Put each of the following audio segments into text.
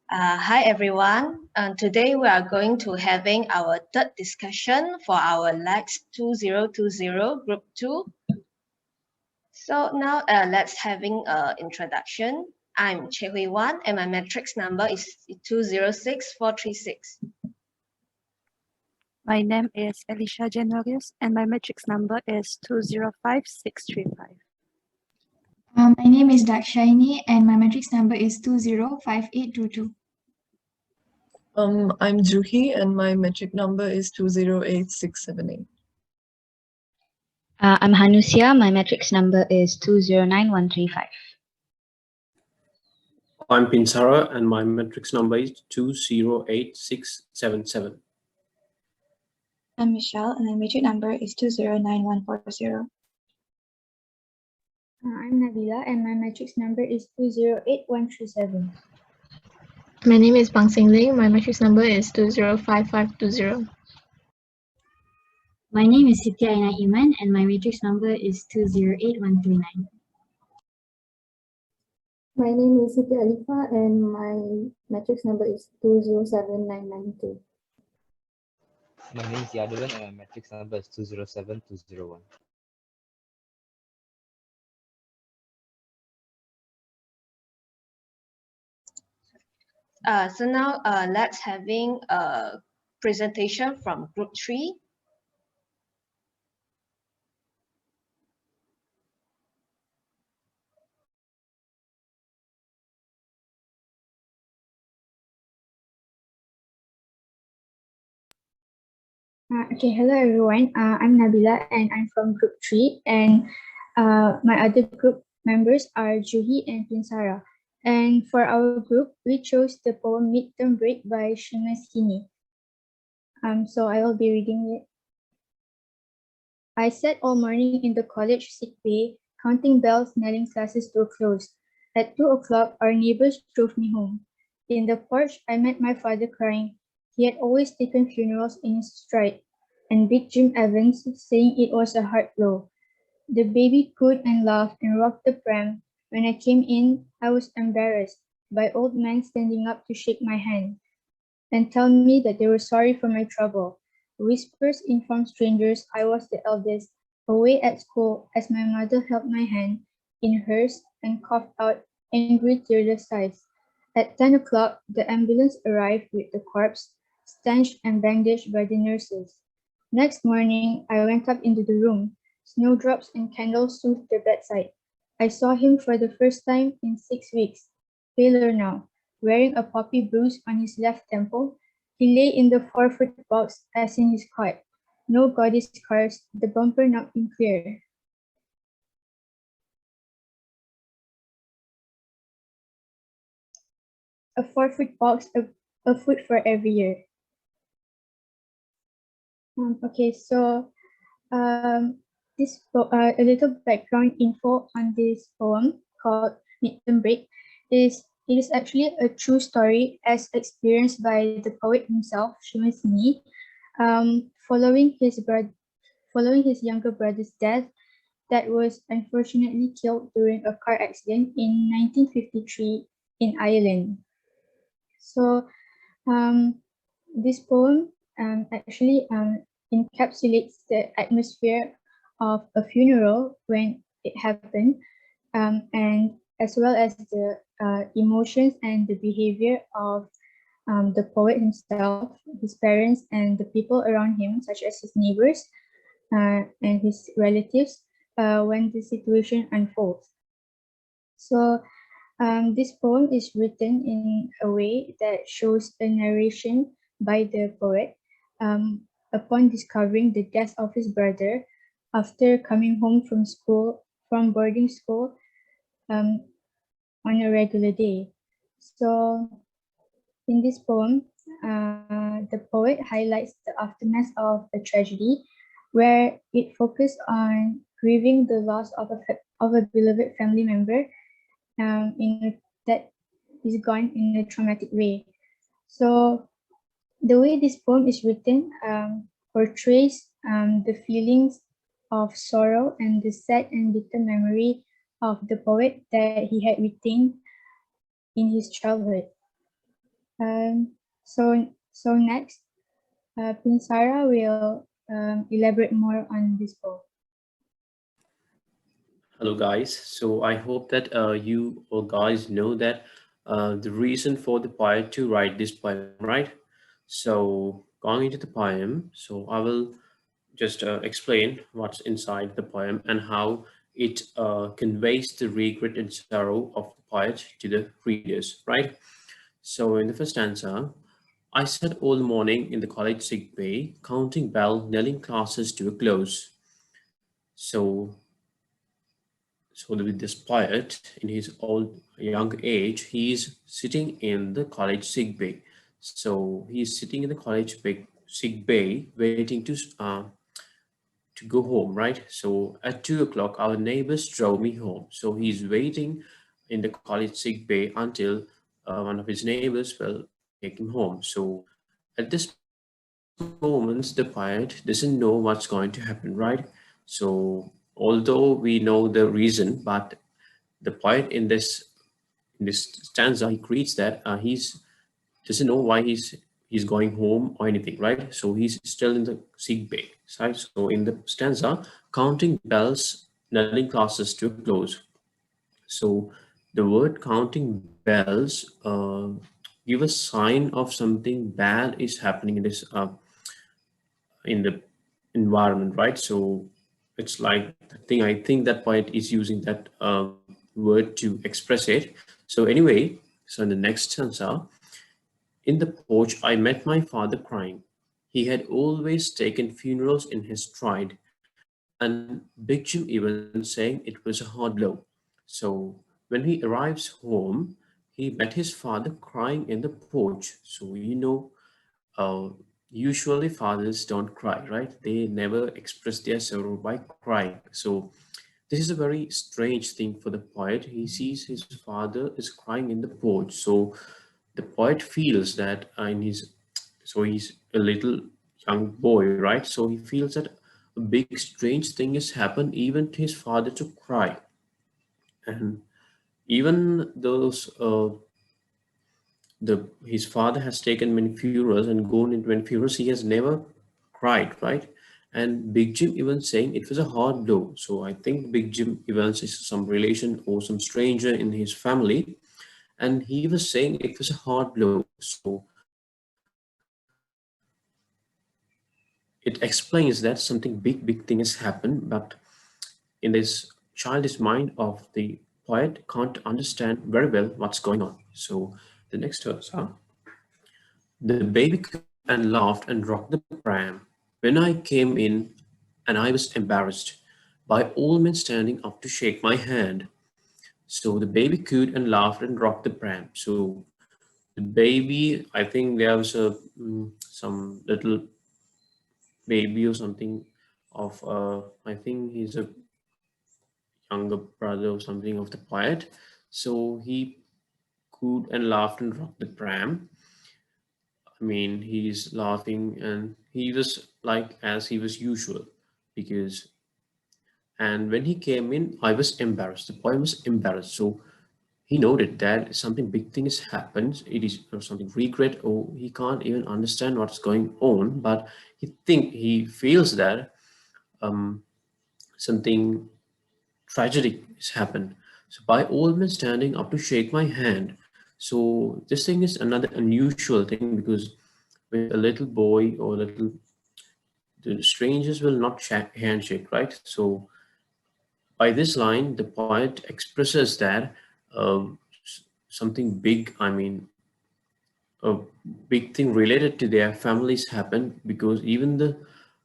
Hi everyone. Today we are going to having our third discussion for our LEX 2020 Group 2. So now let's having an introduction. I'm Che Hui Wan and my matrix number is 206436. My name is Elisha Janorius and my matrix number is 205635. My name is Dakshayani and my matrix number is 205822. I'm Juhi and my metric number is 208678. I'm Hanusia. My matrix number is 209135. I'm Pinsara and my matrix number is 208677. I'm Michelle and my matrix number is 209140. I'm Nabila and my matrix number is 208137. My name is Bang Sing Ling. My matrix number is 205520. My name is Siti Aina Iman and my matrix number is 208139. My name is Siti Alifa and my matrix number is 207992. My name is Yadulan and my matrix number is 207201. So now let's having a presentation from Group 3. Okay, hello everyone. I'm Nabila and I'm from Group 3 and my other group members are Juhi and Pinsara. And for our group, we chose the poem Midterm Break by Seamus Heaney. So I will be reading it. I sat all morning in the college sick bay, counting bells, knelling classes to a close. At 2 o'clock, our neighbors drove me home. In the porch, I met my father crying. He had always taken funerals in his stride, and Big Jim Evans saying it was a hard blow. The baby cooed and laughed and rocked the pram. When I came in, I was embarrassed by old men standing up to shake my hand and tell me that they were sorry for my trouble. Whispers informed strangers I was the eldest, away at school as my mother held my hand in hers and coughed out angry tearless sighs. At 10 o'clock, the ambulance arrived with the corpse, stanched and bandaged by the nurses. Next morning, I went up into the room. Snowdrops and candles soothed the bedside. I saw him for the first time in 6 weeks, paler now. Wearing a poppy bruise on his left temple, he lay in the 4-foot box as in his cot. No gaudy scars, the bumper not been clear. A 4-foot box, a foot for every year. Okay, so a little background info on this poem called Midterm Break is it is actually a true story as experienced by the poet himself, Seamus Heaney, following his younger brother's death that was unfortunately killed during a car accident in 1953 in Ireland. So this poem actually encapsulates the atmosphere of a funeral when it happened, and as well as the emotions and the behavior of the poet himself, his parents, and the people around him, such as his neighbors and his relatives, when the situation unfolds. So this poem is written in a way that shows a narration by the poet upon discovering the death of his brother after coming home from boarding school on a regular day. So in this poem, the poet highlights the aftermath of a tragedy where it focused on grieving the loss of a beloved family member that is gone in a traumatic way. So the way this poem is written portrays the feelings of sorrow and the sad and bitter memory of the poet that he had retained in his childhood. So next, Pinsara will elaborate more on this poem. Hello guys. So I hope that you all guys know that the reason for the poet to write this poem, right? So going into the poem, so I will just explain what's inside the poem and how it conveys the regret and sorrow of the poet to the readers, right? So in the first stanza, I sat all morning in the college sick bay, counting bell, nailing classes to a close. So with this poet, in his old young age, he is sitting in the college sick bay. So he is sitting in the sick bay, waiting to go home, right? So at 2 o'clock, our neighbors drove me home. So he's waiting in the college sick bay until one of his neighbors will take him home. So at this moment, the poet doesn't know what's going to happen, right? So although we know the reason, but the poet in this stanza, he creates that he's doesn't know why he's going home or anything, right? So he's still in the sick bay, right? So in the stanza, counting bells, nailing classes to a close. So the word counting bells give a sign of something bad is happening in this in the environment, right? So it's like the thing, I think that poet is using that word to express it. So anyway, so in the next stanza, in the porch, I met my father crying. He had always taken funerals in his stride, and Big Jim even saying it was a hard blow. So when he arrives home, he met his father crying in the porch. So uh, usually fathers don't cry, right? They never express their sorrow by crying. So this is a very strange thing for the poet. He sees his father is crying in the porch. So the poet feels that he's a little young boy, right? So he feels that a big strange thing has happened even to his father to cry. And even those his father has taken many funerals and gone into many funerals, he has never cried, right? And Big Jim even saying it was a hard blow. So I think Big Jim Evans is some relation or some stranger in his family, and he was saying it was a hard blow. So it explains that something big thing has happened, but in this childish mind of the poet can't understand very well what's going on. So the next verse, the baby cooed and laughed and rocked the pram. When I came in, and I was embarrassed by all men standing up to shake my hand. So the baby cooed and laughed and rocked the pram. So the baby, I think there was some little baby or something of I think he's a younger brother or something of the poet. So he cooed and laughed and rocked the pram. I mean, he's laughing and he was like as he was usual because, and when he came in, I was embarrassed. The poet was embarrassed. So he noted that something big thing has happened. It is or something regret, or he can't even understand what's going on, but he feels that something tragic has happened. So by all men standing up to shake my hand. So this thing is another unusual thing because with a little boy or the strangers will not handshake, right? So by this line, the poet expresses that something big, I mean, a big thing related to their families happened because even the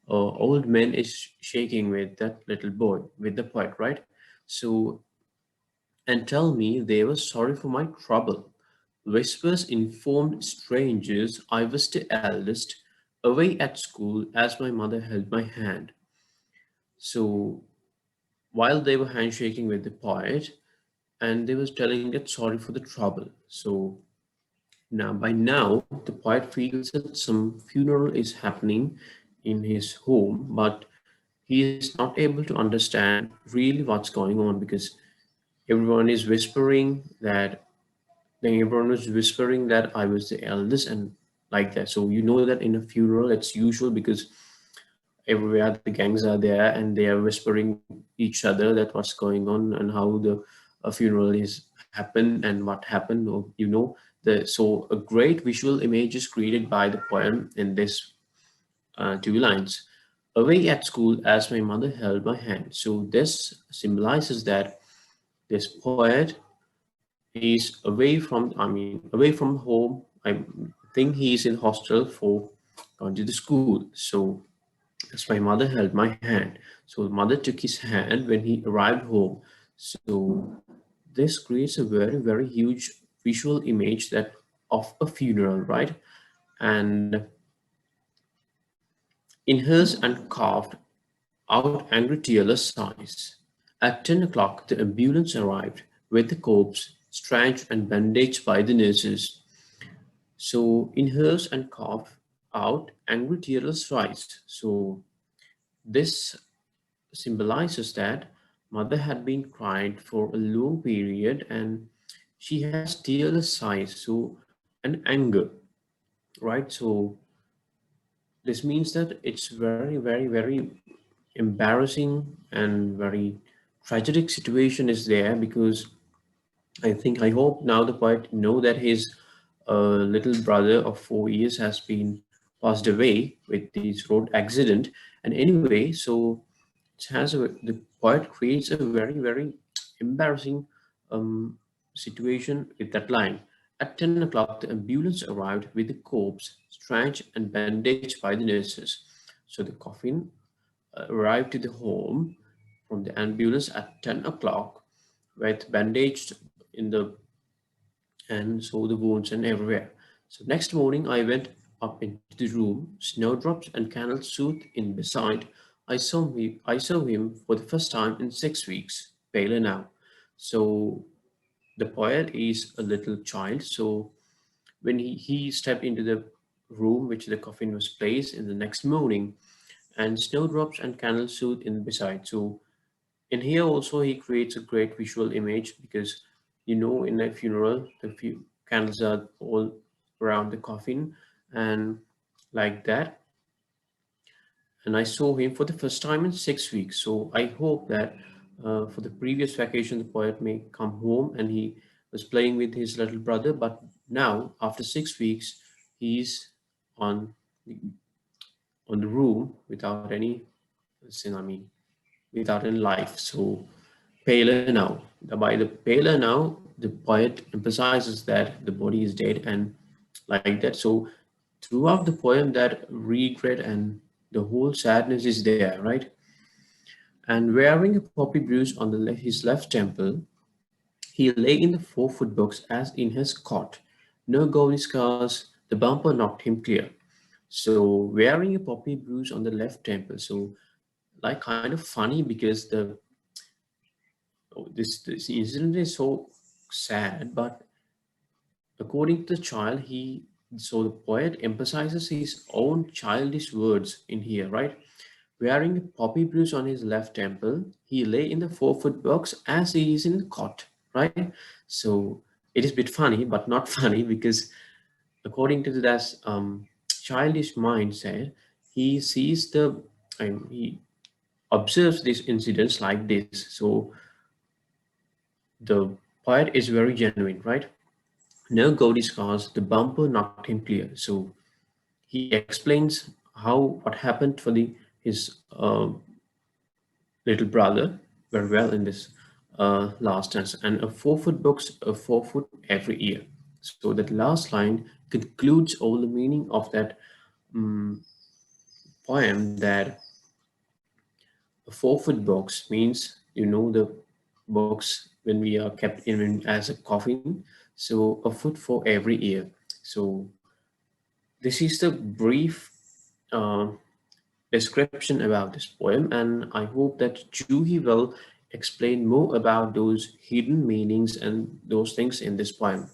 old man is shaking with that little boy, with the poet, right? So, and tell me they were sorry for my trouble. Whispers informed strangers I was the eldest, away at school as my mother held my hand. So while they were handshaking with the poet, and they was telling that sorry for the trouble. So by now, the poet feels that some funeral is happening in his home, but he is not able to understand really what's going on because everyone is whispering that then everyone was whispering that I was the eldest and like that. So you know that in a funeral it's usual because everywhere the gangs are there and they are whispering each other that what's going on and how the funeral is happened and what happened, or you know, so a great visual image is created by the poem in this 2 lines. Away at school as my mother held my hand. So this symbolizes that this poet is away from home. I think he's in hostel for going to the school. So as my mother held my hand. So the mother took his hand when he arrived home. So this creates a very, very huge visual image that of a funeral, right? And in hers and carved out angry tearless sighs. At 10 o'clock, the ambulance arrived with the corpse, stretched and bandaged by the nurses. So in hers and carved out angry tearless sighs. So this symbolizes that mother had been crying for a long period and she has tearless sighs, so an anger, right? So this means that it's very, very, very embarrassing and very tragic situation is there, because I hope now the poet know that his little brother of 4 years has been passed away with this road accident. And anyway, so the poet creates a very, very embarrassing situation with that line. At 10 o'clock, the ambulance arrived with the corpse, stretched and bandaged by the nurses. So the coffin arrived to the home from the ambulance at 10 o'clock with bandaged and so the wounds and everywhere. So next morning I went up into the room, snowdrops and candles soothed in beside. I saw him for the first time in 6 weeks, paler now. So the poet is a little child. So when he stepped into the room which the coffin was placed in the next morning, and snowdrops and candles soothed in beside. So in here also he creates a great visual image, because you know in a funeral the few candles are all around the coffin and like that. And I saw him for the first time in 6 weeks. So I hope that for the previous vacation the poet may come home and he was playing with his little brother, but now after 6 weeks he's on the room without any without any life. So paler now. By the paler now, the poet emphasizes that the body is dead and like that. So throughout the poem, that regret and the whole sadness is there, right? And wearing a poppy bruise on his left temple, he lay in the 4-foot box as in his cot. No gaudy scars, the bumper knocked him clear. So wearing a poppy bruise on the left temple, so like kind of funny, because this incident is so sad, but according to the child, so the poet emphasizes his own childish words in here, right? Wearing a poppy bruise on his left temple, he lay in the 4-foot box as he is in the cot, right? So it is a bit funny, but not funny, because according to that childish mindset, he sees he observes these incidents like this. So the poet is very genuine, right? No gaudy scars, the bumper knocked him clear. So he explains what happened for his little brother very well in this last stanza. And a 4-foot box, a 4 foot every year. So that last line concludes all the meaning of that poem, that a 4-foot box means, you know, the box when we are kept in as a coffin. So a foot for every year. So this is the brief description about this poem, and I hope that Juhi will explain more about those hidden meanings and those things in this poem.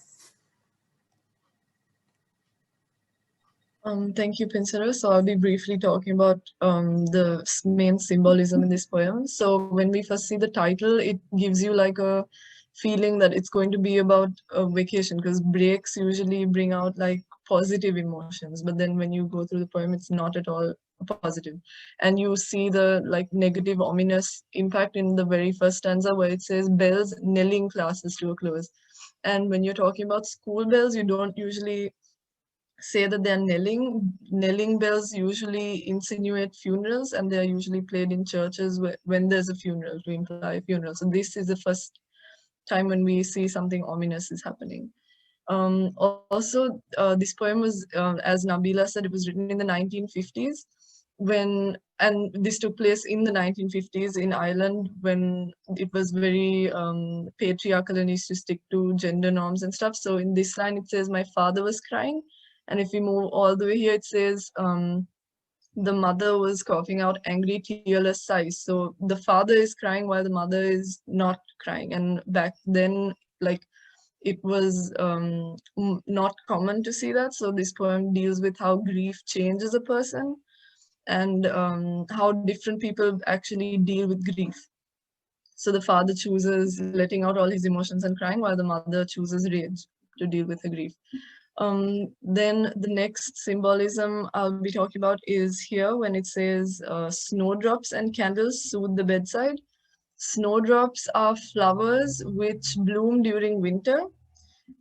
Thank you, Pinsara. So I'll be briefly talking about the main symbolism in this poem. So when we first see the title, it gives you like a feeling that it's going to be about a vacation, because breaks usually bring out like positive emotions, but then when you go through the poem, it's not at all positive. And you see the like negative, ominous impact in the very first stanza where it says bells knelling classes to a close. And when you're talking about school bells, you don't usually say that they're knelling. Knelling bells usually insinuate funerals, and they're usually played in churches when there's a funeral, to imply a funeral. So this is the first time when we see something ominous is happening. Also, this poem was, as Nabila said, it was written in the 1950s, and this took place in the 1950s in Ireland, when it was very patriarchal and used to stick to gender norms and stuff. So in this line, it says, "My father was crying." And if we move all the way here, it says, the mother was coughing out angry, tearless sighs. So the father is crying while the mother is not crying. And back then, like, it was not common to see that. So this poem deals with how grief changes a person, and how different people actually deal with grief. So the father chooses letting out all his emotions and crying, while the mother chooses rage to deal with the grief. Then the next symbolism I'll be talking about is here when it says snowdrops and candles soothe the bedside. Snowdrops are flowers which bloom during winter,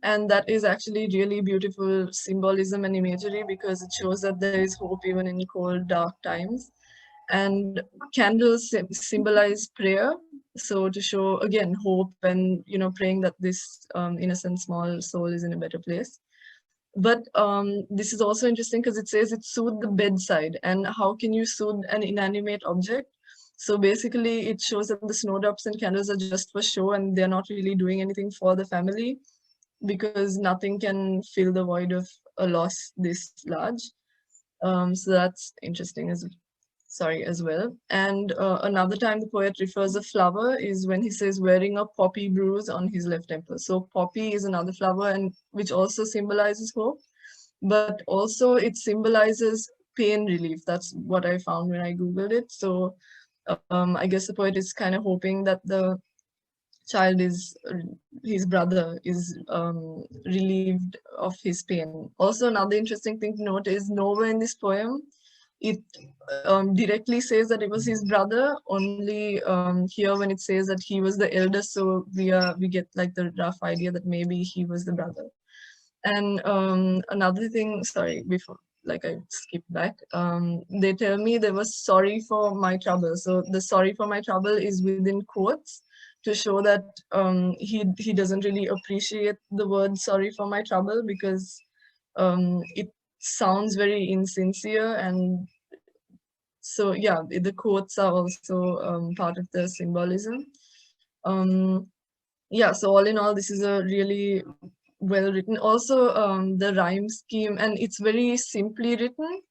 and that is actually really beautiful symbolism and imagery, because it shows that there is hope even in cold, dark times. And candles symbolize prayer, so to show again hope and praying that this innocent small soul is in a better place. But this is also interesting because it says it soothed the bedside. And how can you soothe an inanimate object? So basically it shows that the snowdrops and candles are just for show, and they're not really doing anything for the family, because nothing can fill the void of a loss this large. So that's interesting as well. And another time the poet refers a flower is when he says wearing a poppy bruise on his left temple. So poppy is another flower, and which also symbolizes hope, but also it symbolizes pain relief. That's what I found when I Googled it. So I guess the poet is kind of hoping that the child his brother is relieved of his pain. Also, another interesting thing to note is nowhere in this poem it directly says that it was his brother. Only here when it says that he was the eldest, so we get like the rough idea that maybe he was the brother. And another thing, sorry, before like I skipped back, they tell me there was sorry for my trouble. So the sorry for my trouble is within quotes to show that he doesn't really appreciate the word sorry for my trouble, because it sounds very insincere. And so yeah, the quotes are also part of the symbolism. Yeah, so all in all, this is a really well written. Also, the rhyme scheme, and it's very simply written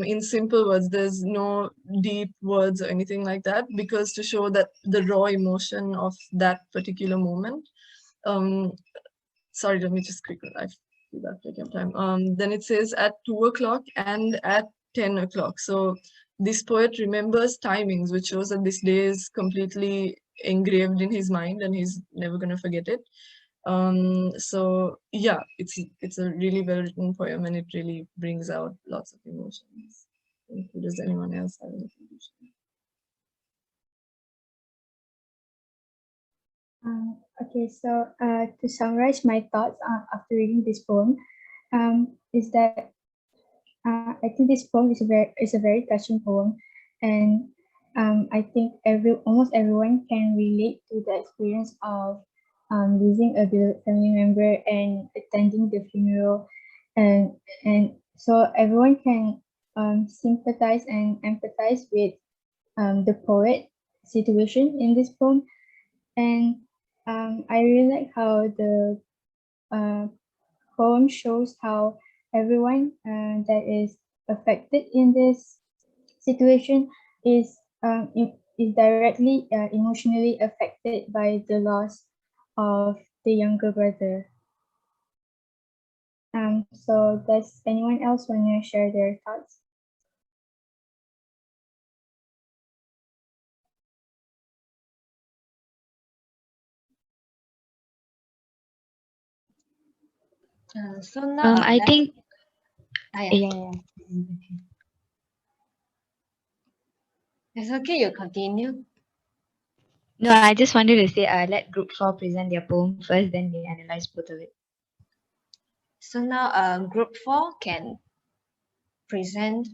in simple words. There's no deep words or anything like that, because to show that the raw emotion of that particular moment. Sorry, let me just quickly, I feel that taking time. Then it says at 2 o'clock and at 10 o'clock. So this poet remembers timings, which shows that this day is completely engraved in his mind and he's never going to forget it. So yeah, it's a really well written poem, and it really brings out lots of emotions. Does anyone else have anything to share? Okay, so to summarize my thoughts after reading this poem, is that I think this poem is a very touching poem, and I think almost everyone can relate to the experience of losing a beloved family member and attending the funeral, and so everyone can sympathize and empathize with the poet situation in this poem. And I really like how the poem shows how everyone that is affected in this situation is directly emotionally affected by the loss of the younger brother. So does anyone else want to share their thoughts? So now I think, yeah. yeah. It's okay, you continue. No, I just wanted to say, let group 4 present their poem first, then they analyze both of it. So now group 4 can present.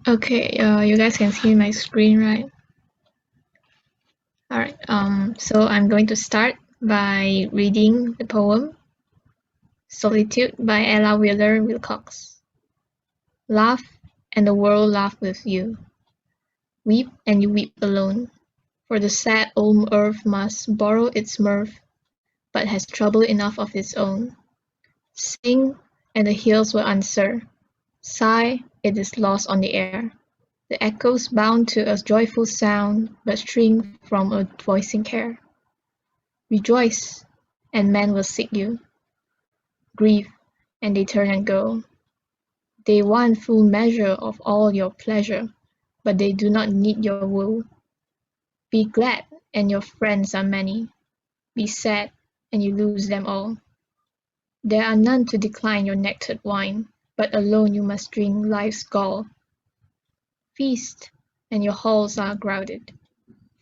Okay, you guys can see my screen, right? All right. So I'm going to start by reading the poem Solitude by Ella Wheeler Wilcox. Laugh, and the world laugh with you. Weep, and you weep alone. For the sad old earth must borrow its mirth, but has trouble enough of its own. Sing, and the hills will answer. Sigh, it is lost on the air. The echoes bound to a joyful sound, but shrink from a voicing care. Rejoice, and men will seek you. Grieve, and they turn and go. They want full measure of all your pleasure, but they do not need your woe. Be glad, and your friends are many. Be sad, and you lose them all. There are none to decline your nectared wine, but alone you must drink life's gall. Feast, and your halls are crowded.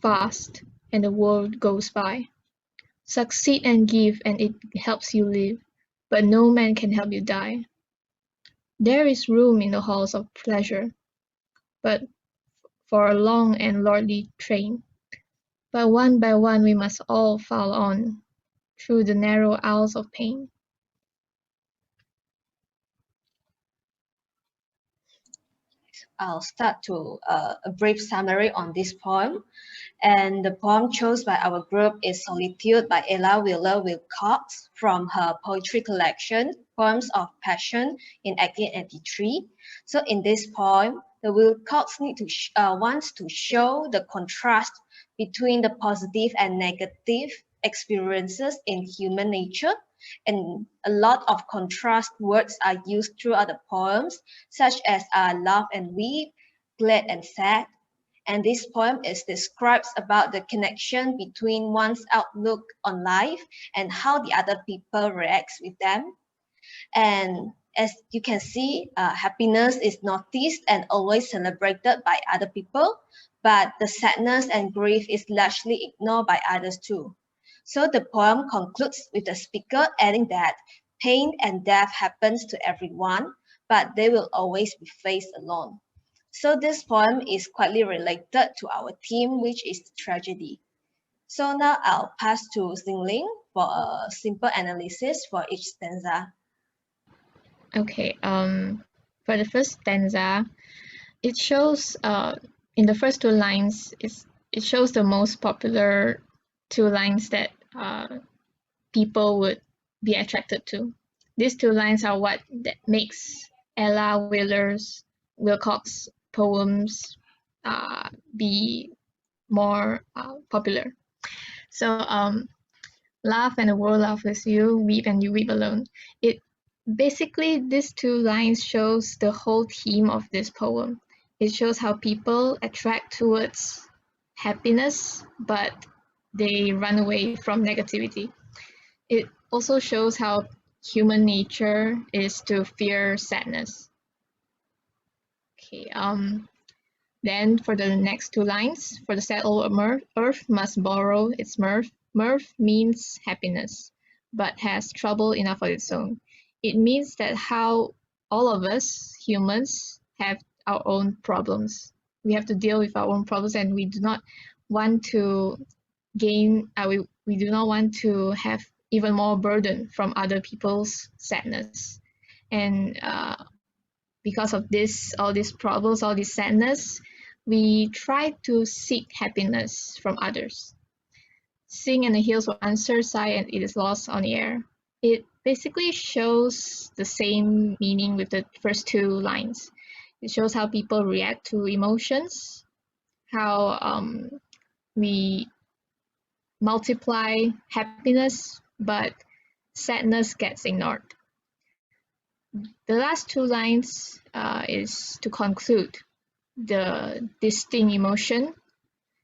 Fast, and the world goes by. Succeed and give, and it helps you live, but no man can help you die. There is room in the halls of pleasure, but for a long and lordly train. But one by one we must all file on, through the narrow aisles of pain. I'll start to a brief summary on this poem. And the poem chosen by our group is Solitude by Ella Wheeler Wilcox from her poetry collection, Poems of Passion in 1883. So in this poem, the Wilcox wants to show the contrast between the positive and negative experiences in human nature. And a lot of contrast words are used throughout the poems, such as laugh and weep, glad and sad. And this poem describes about the connection between one's outlook on life and how the other people reacts with them. And as you can see, happiness is noticed and always celebrated by other people, but the sadness and grief is largely ignored by others too. So the poem concludes with the speaker adding that pain and death happens to everyone, but they will always be faced alone. So this poem is quietly related to our theme, which is tragedy. So now I'll pass to Xingling for a simple analysis for each stanza. Okay, for the first stanza, it shows in the first two lines, it shows the most popular two lines that people would be attracted to. These two lines are what that makes Ella Wilcox poems be more popular. So laugh and the world laugh with you, weep and you weep alone. It basically, these two lines shows the whole theme of this poem. It shows how people attract towards happiness, but they run away from negativity. It also shows how human nature is to fear sadness. Okay, then for the next two lines, for the sad old earth must borrow its mirth. Mirth means happiness, but has trouble enough of its own. It means that how all of us humans have our own problems. We have to deal with our own problems, and we do not want to gain, we do not want to have even more burden from other people's sadness. And because of this, all these problems, all this sadness, we try to seek happiness from others. Sing and the hills will answer, sigh and it is lost on the air. It basically shows the same meaning with the first two lines. It shows how people react to emotions, how we multiply happiness, but sadness gets ignored. The last two lines is to conclude. the distinct emotion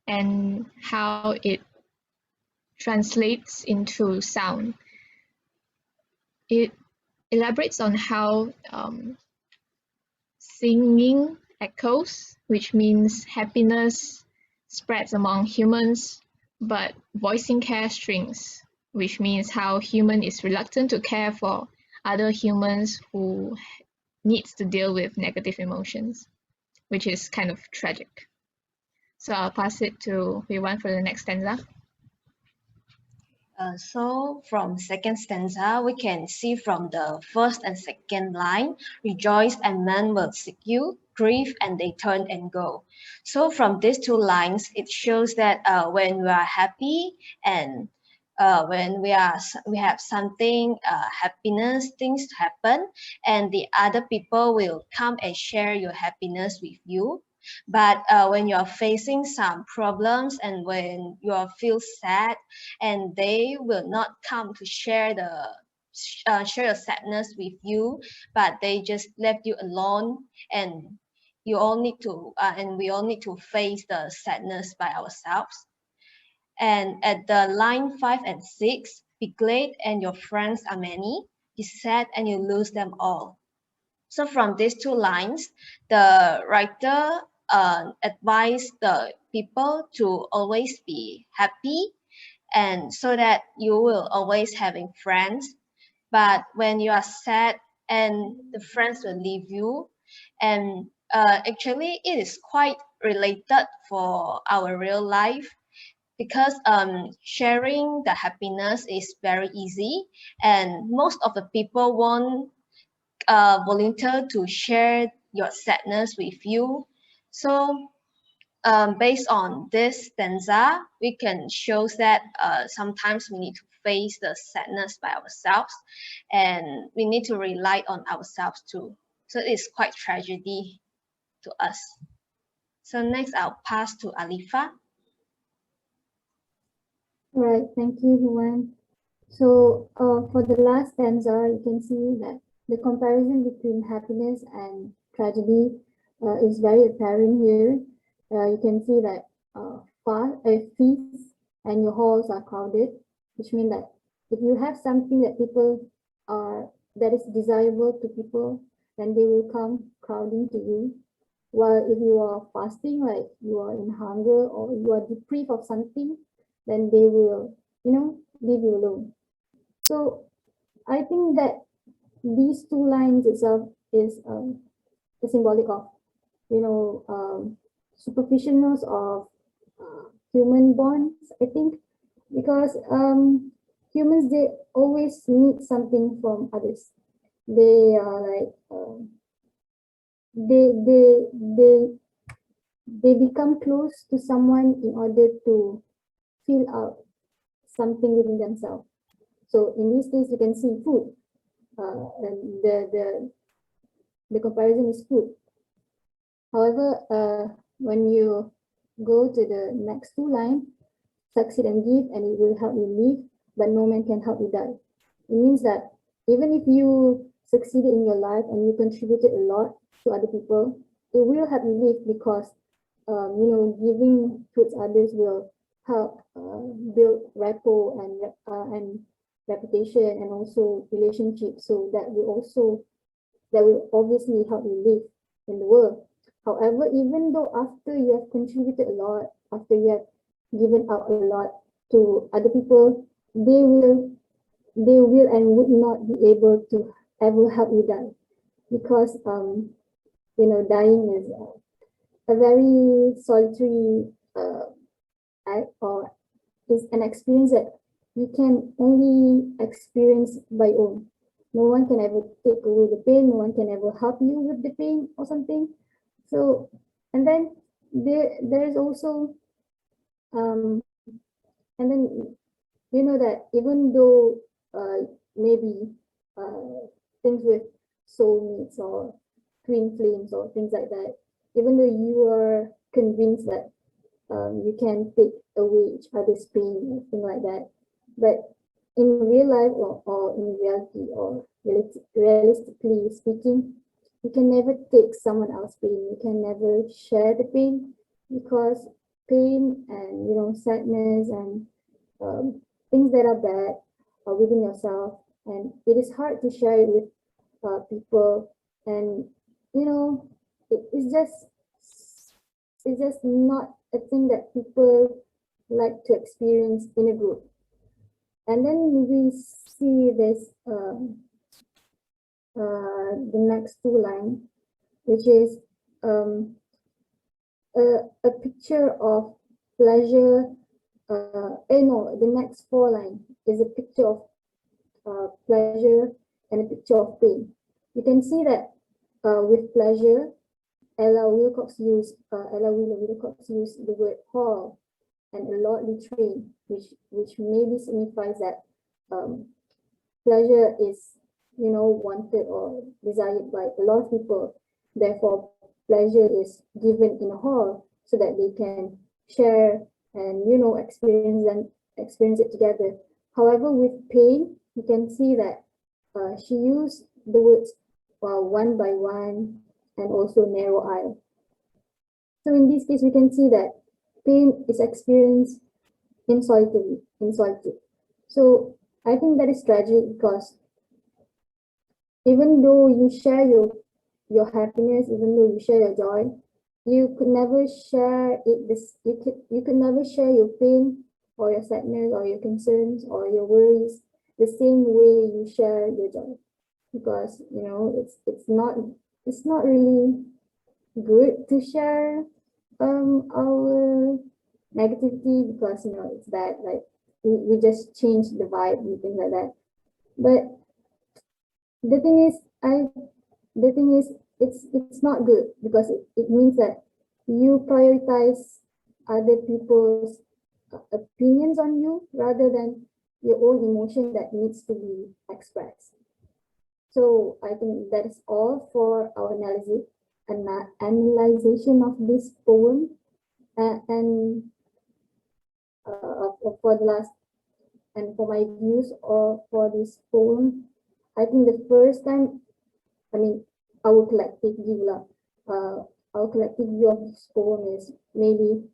and how it translates into sound. It elaborates on how singing echoes, which means happiness spreads among humans, but voicing care strings, which means how human is reluctant to care for other humans who needs to deal with negative emotions, which is kind of tragic. So I'll pass it to Hui-Wan for the next stanza. So from second stanza, we can see from the first and second line, rejoice and men will seek you, grieve and they turn and go. So from these two lines, it shows that when we are happy and when we have something happiness things to happen, and the other people will come and share your happiness with you. But when you are facing some problems and when you are feel sad, and they will not come to share your sadness with you, but they just left you alone, and you all need to and we all need to face the sadness by ourselves. And at the line 5 and 6, be glad and your friends are many, be sad and you lose them all. So from these two lines, the writer advised the people to always be happy, and so that you will always having friends. But when you are sad and the friends will leave you, and actually it is quite related for our real life, because sharing the happiness is very easy, and most of the people won't volunteer to share your sadness with you. So based on this stanza, we can show that sometimes we need to face the sadness by ourselves, and we need to rely on ourselves too. So it's quite tragedy to us. So next, I'll pass to Alifa. Right, thank you, Huan. So for the last stanza, you can see that the comparison between happiness and tragedy is very apparent here. You can see that feasts and your halls are crowded, which means that if you have something that that is desirable to people, then they will come crowding to you. While if you are fasting, like you are in hunger or you are deprived of something, then they will, leave you alone. So I think that these two lines itself is symbolic of, superficialness of human bonds, I think, because humans, they always need something from others. They are like, they become close to someone in order to fill out something within themselves. So in this case, you can see food. And the comparison is food. However, when you go to the next two lines, succeed and give, and it will help you live, but no man can help you die. It means that even if you succeeded in your life and you contributed a lot to other people, it will help you live, because giving towards others will help build rapport and reputation, and also relationships. So that will obviously help you live in the world. However, even though after you have contributed a lot, after you have given out a lot to other people, they will and would not be able to ever help you die, because dying is a very solitary act, or is an experience that you can only experience by own. No one can ever take away the pain, no one can ever help you with the pain or something. So, and then there is also and then that even though maybe things with soulmates or twin flames or things like that, even though you are convinced that you can take away each other's pain or things like that, but in real life or in reality or realistically speaking, you can never take someone else's pain. You can never share the pain, because pain and sadness and things that are bad are within yourself, and it is hard to share it with people. And it's just not a thing that people like to experience in a group. And then we see this the next two line, which is a picture of pleasure. No, the next four line is a picture of pleasure and a picture of pain. You can see that with pleasure, Ella Wheeler Wilcox used the word hall and a lordly train, which maybe signifies that pleasure is wanted or desired by a lot of people. Therefore, pleasure is given in a hall so that they can share and experience it together. However, with pain, you can see that she used the words one by one and also narrow aisle. So in this case, we can see that pain is experienced in solitude. So I think that is tragic, because even though you share your happiness, even though you share your joy, you could never share you could never share your pain or your sadness or your concerns or your worries the same way you share your joy, because it's not really good to share our negativity, because it's bad. Like we just change the vibe and things like that. But the thing is it's not good, because it means that you prioritize other people's opinions on you rather than your own emotion that needs to be expressed. So I think that is all for our analyzation of this poem, and for the last, and for my views for this poem. I think the first time, our collective view of this poem is maybe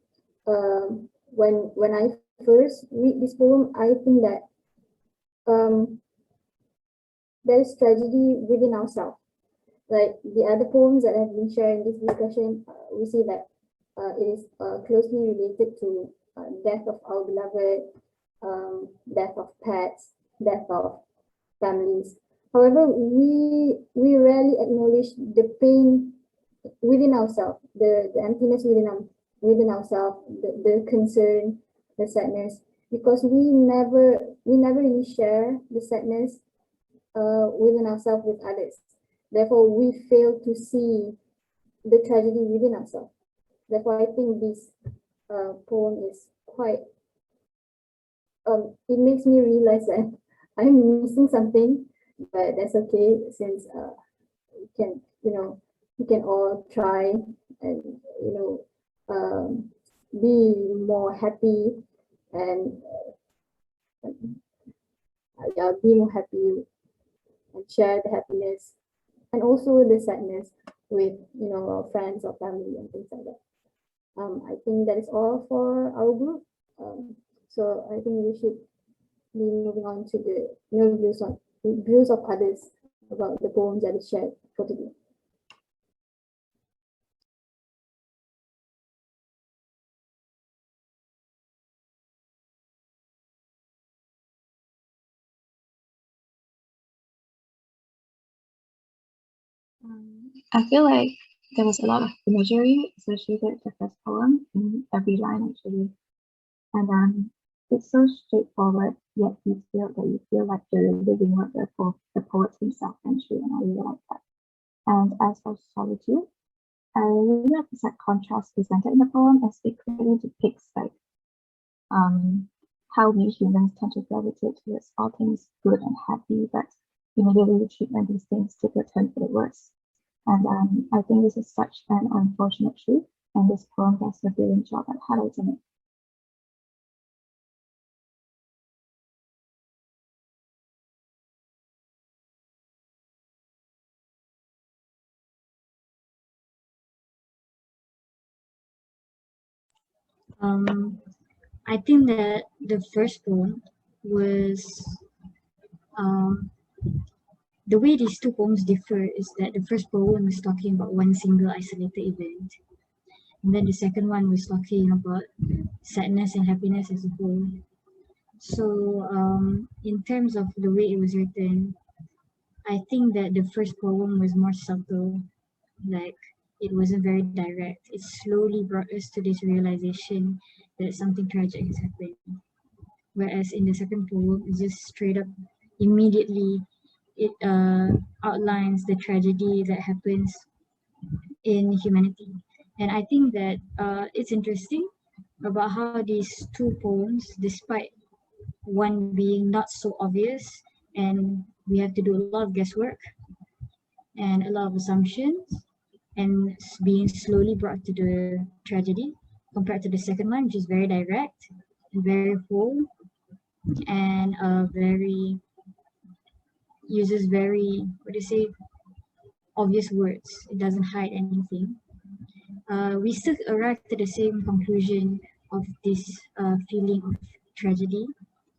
when I first read this poem, I think that there is tragedy within ourselves. Like the other poems that have been shared in this discussion, we see that it is closely related to death of our beloved, death of pets, death of families. However, we rarely acknowledge the pain within ourselves, the emptiness within ourselves, the concern, the sadness, because we never really share the sadness within ourselves with others. Therefore, we fail to see the tragedy within ourselves. Therefore, I think this poem is quite. It makes me realize that I'm missing something, but that's okay, since we can all try and be more happy and be more happy and share the happiness and also the sadness with our friends or family and things like that. I think that is all for our group. So I think we should be moving on to the views of others about the poems that is shared for today. I feel like there was a lot of imagery associated with the first poem in every line, actually. And it's so straightforward, yet detailed, that you feel like you're living what the poet himself went through, and I really like that. And as for solitude, I really like the sad contrast presented in the poem, as it clearly depicts like how we humans tend to gravitate towards all things good and happy, but immediately retreat when these things take a turn for the worse. And I think this is such an unfortunate truth, and this poem does a brilliant job at highlighting it. I think that the first poem was the way these two poems differ is that the first poem is talking about one single isolated event, and then the second one was talking about sadness and happiness as a whole. So, in terms of the way it was written, I think that the first poem was more subtle, like it wasn't very direct. It slowly brought us to this realization that something tragic has happened. Whereas in the second poem, it's just straight up, immediately, it outlines the tragedy that happens in humanity. And I think that it's interesting about how these two poems, despite one being not so obvious, and we have to do a lot of guesswork and a lot of assumptions, and being slowly brought to the tragedy, compared to the second one, which is very direct and very full, and very uses very, what do you say, obvious words. It doesn't hide anything. We still arrive to the same conclusion of this feeling of tragedy,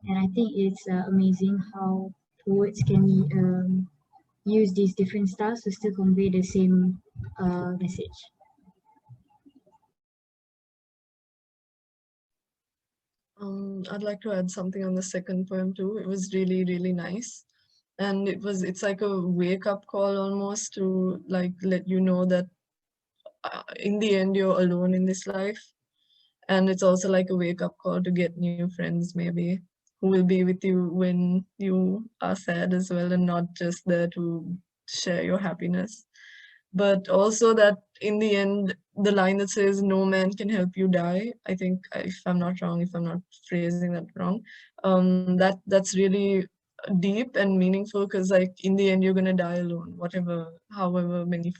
and I think it's amazing how poets can use these different styles to still convey the same message. I'd like to add something on the second poem too. It was really, really nice. And it's like a wake-up call almost to like let you know that in the end you're alone in this life. And it's also like a wake-up call to get new friends maybe, who will be with you when you are sad as well, and not just there to share your happiness. But also that in the end, the line that says no man can help you die, I think, if I'm not wrong, if I'm not phrasing that wrong, that's really deep and meaningful, because like in the end you're gonna die alone, however many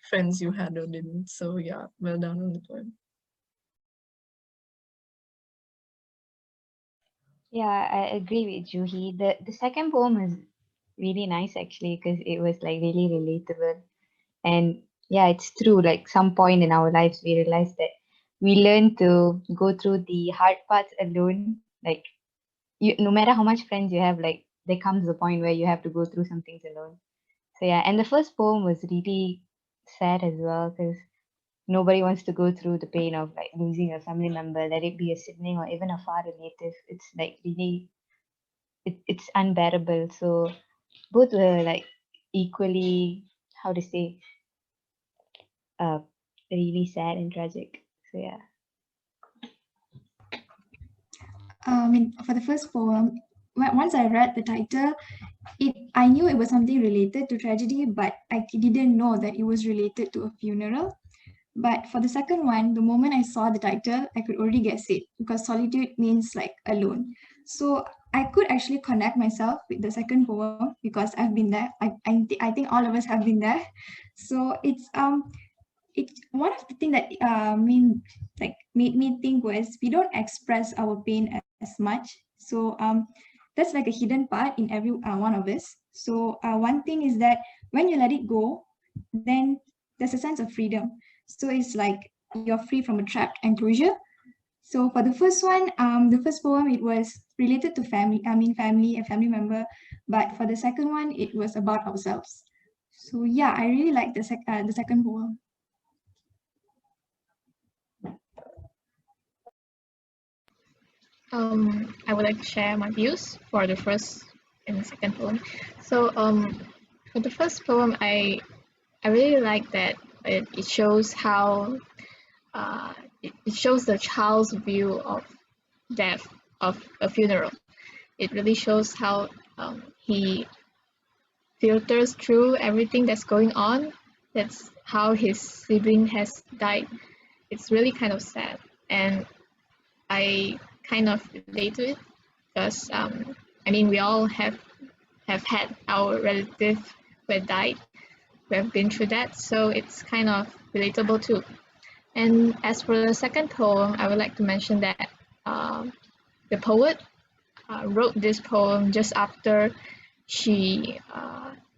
friends you had or didn't. So yeah, well done on the poem. Yeah, I agree with Juhi. The second poem is really nice actually because it was like really relatable. And yeah, it's true. Like some point in our lives, we realize that we learn to go through the hard parts alone. Like no matter how much friends you have, like there comes a point where you have to go through some things alone. So yeah, and the first poem was really sad as well because nobody wants to go through the pain of like losing a family member, let it be a sibling or even a far relative. It's like really, it's unbearable. So both were like equally, how to say, uh, really sad and tragic. So yeah. For the first poem, once I read the title, I knew it was something related to tragedy, but I didn't know that it was related to a funeral. But for the second one, the moment I saw the title, I could already guess it, because solitude means like alone. So I could actually connect myself with the second poem because I've been there. I think all of us have been there. So it's one of the things that made me think was we don't express our pain as much. So that's like a hidden part in every one of us. So one thing is that when you let it go, then there's a sense of freedom. So it's like you're free from a trapped enclosure. So for the first one, the first poem, it was related to family, a family member. But for the second one, it was about ourselves. So yeah, I really like the second poem. I would like to share my views for the first and second poem. So for the first poem, I really like that it shows how it shows the child's view of death, of a funeral. It really shows how he filters through everything that's going on. That's how his sibling has died. It's really kind of sad, and I kind of relate to it because I mean we all have had our relative who have died, who have been through that, so it's kind of relatable too. And as for the second poem, I would like to mention that the poet wrote this poem just after she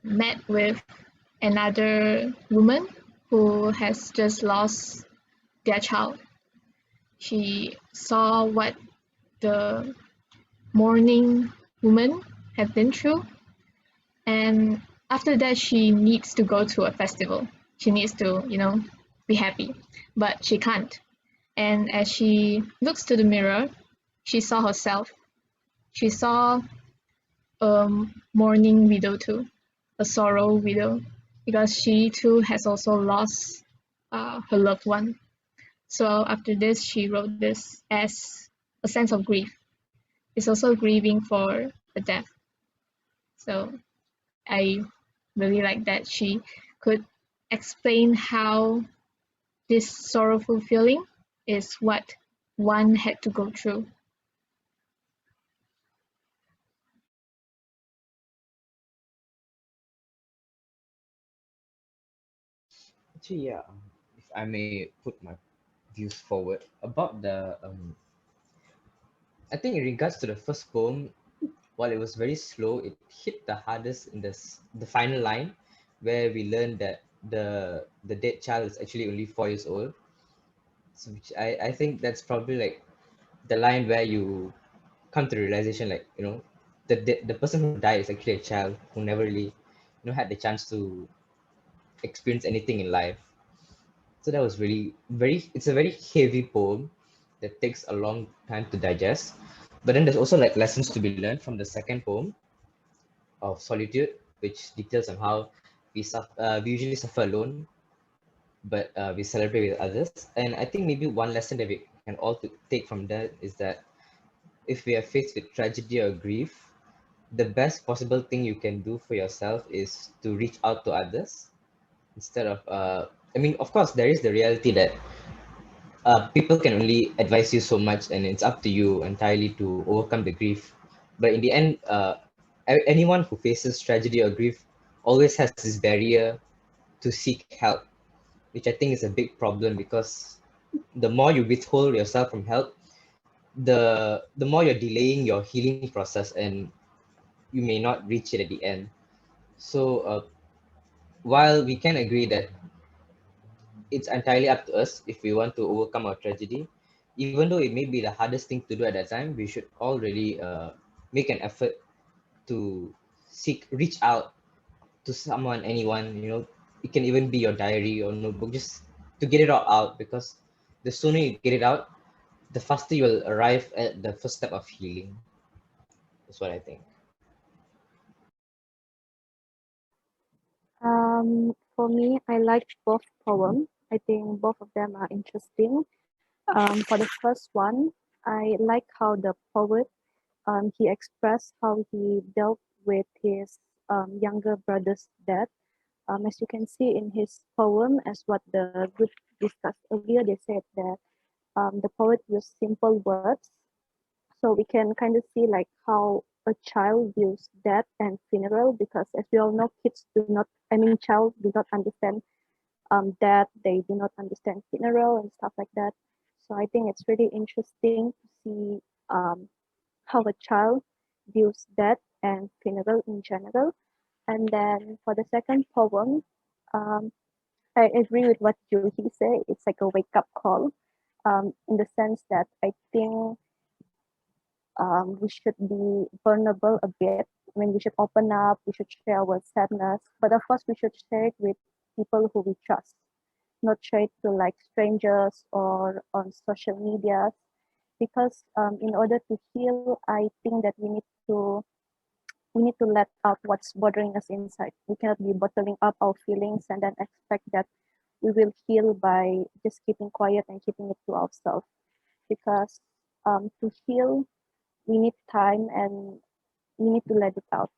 met with another woman who has just lost their child. She saw what the mourning woman had been through, and after that she needs to go to a festival. She needs to, be happy, but she can't. And as she looks to the mirror, she saw herself. She saw a mourning widow too, a sorrow widow, because she too has also lost her loved one. So after this, she wrote this as a sense of grief. It's also grieving for the death. So I really like that she could explain how this sorrowful feeling is what one had to go through. Actually, yeah, if I may put my views forward about I think in regards to the first poem, while it was very slow, it hit the hardest in the final line, where we learned that the dead child is actually only 4 years old. So which I think that's probably like the line where you come to the realization, like, the person who died is actually a child who never really, had the chance to experience anything in life. So that was really it's a very heavy poem that takes a long time to digest. But then there's also like lessons to be learned from the second poem of Solitude, which details on how we usually suffer alone, but we celebrate with others. And I think maybe one lesson that we can all take from that is that if we are faced with tragedy or grief, the best possible thing you can do for yourself is to reach out to others instead of I mean, of course, there is the reality that people can only advise you so much, and it's up to you entirely to overcome the grief. But in the end, anyone who faces tragedy or grief always has this barrier to seek help, which I think is a big problem, because the more you withhold yourself from help, the more you're delaying your healing process, and you may not reach it at the end. So while we can agree that it's entirely up to us if we want to overcome our tragedy, even though it may be the hardest thing to do at that time, we should all really make an effort to reach out to someone, anyone. It can even be your diary or notebook, just to get it all out, because the sooner you get it out, the faster you will arrive at the first step of healing. That's what I think. For me, I liked both poems. I think both of them are interesting. For the first one, I like how the poet he expressed how he dealt with his younger brother's death. As you can see in his poem, as what the group discussed earlier, they said that the poet used simple words, so we can kind of see like how a child views death and funeral, because as we all know, kids do not, I mean, child do not understand death, they do not understand funeral and stuff like that. So I think it's really interesting to see how a child views death and funeral in general. And then for the second poem, um, I agree with what Juhi said. It's like a wake up call, in the sense that I think we should be vulnerable a bit. I mean, we should open up, we should share our sadness, but of course, we should share it with people who we trust, not share it to like strangers or on social media. Because in order to heal, I think that we need to let out what's bothering us inside. We cannot be bottling up our feelings and then expect that we will heal by just keeping quiet and keeping it to ourselves. Because to heal, we need time and we need to let it out.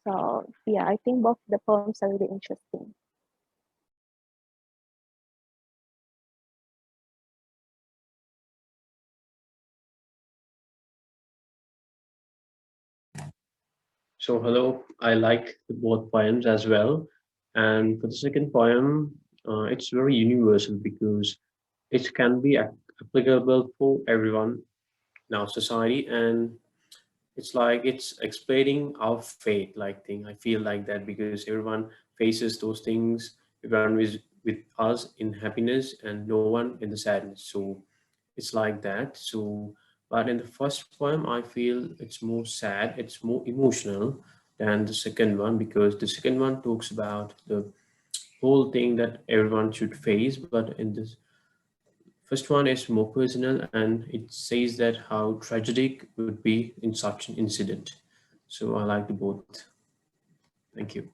So yeah, I think both the poems are really interesting. So hello, I like both poems as well. And for the second poem, it's very universal because it can be applicable for everyone in our society, and it's like it's explaining our fate like thing. I feel like that because everyone faces those things. Everyone is with us in happiness and no one in the sadness. So it's like that. So, but in the first poem, I feel it's more sad, it's more emotional than the second one, because the second one talks about the whole thing that everyone should face, but in this first one is more personal, and it says that how tragic would be in such an incident. So I like the both. Thank you.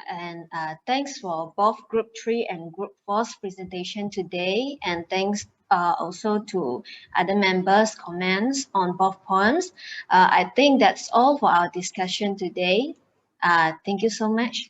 And thanks for both Group 3 and Group 4's presentation today. And thanks also to other members' comments on both poems. I think that's all for our discussion today. Thank you so much.